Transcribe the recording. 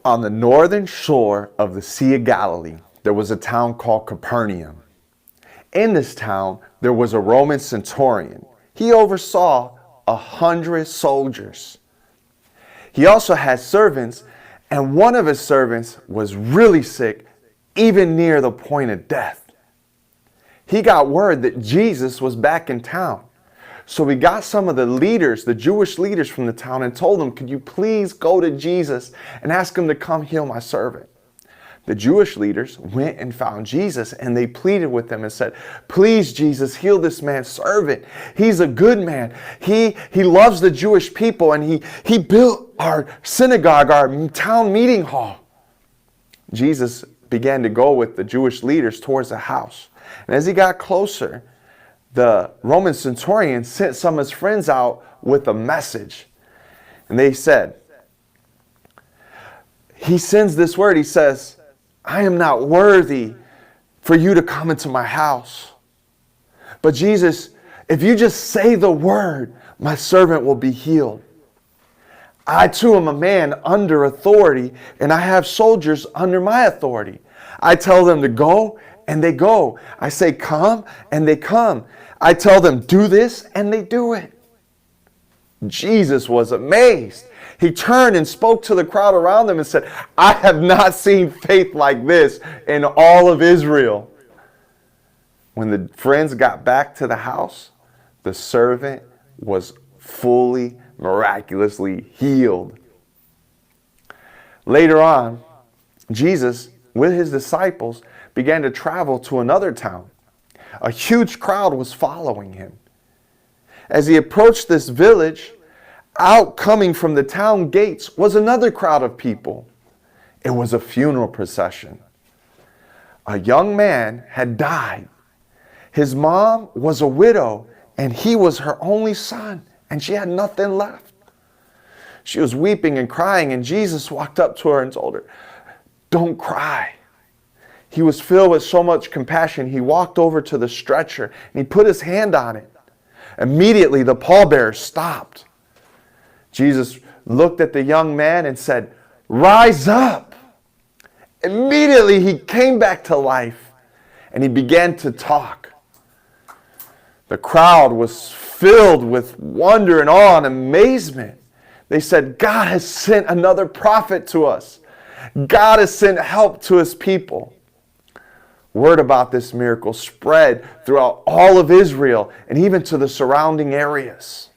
On the northern shore of the Sea of Galilee, there was a town called Capernaum. In this town, there was a Roman centurion. He oversaw 100 soldiers. He also had servants, and one of his servants was really sick, even near the point of death. He got word that Jesus was back in town. So he got some of the leaders, the Jewish leaders from the town, and told them, could you please go to Jesus and ask him to come heal my servant? The Jewish leaders went and found Jesus, and they pleaded with him and said, please, Jesus, heal this man's servant. He's a good man. He loves the Jewish people, and he built our synagogue, our town meeting hall. Jesus began to go with the Jewish leaders towards the house. And as he got closer, the Roman centurion sent some of his friends out with a message. And they said, he sends this word. He says, I am not worthy for you to come into my house. But Jesus, if you just say the word, my servant will be healed. I too am a man under authority, and I have soldiers under my authority. I tell them to go, and they go. I say come, and they come. I tell them do this, and they do it. Jesus was amazed. He turned and spoke to the crowd around him and said, I have not seen faith like this in all of Israel. When the friends got back to the house, the servant was fully, miraculously healed. Later on, Jesus, with his disciples, began to travel to another town. A huge crowd was following him. As he approached this village, out coming from the town gates was another crowd of people. It was a funeral procession. A young man had died. His mom was a widow, and he was her only son, and she had nothing left. She was weeping and crying, and Jesus walked up to her and told her, don't cry. He was filled with so much compassion, he walked over to the stretcher and he put his hand on it. Immediately, the pallbearer stopped. Jesus looked at the young man and said, rise up. Immediately, he came back to life and he began to talk. The crowd was filled with wonder and awe and amazement. They said, God has sent another prophet to us. God has sent help to his people. Word about this miracle spread throughout all of Israel and even to the surrounding areas.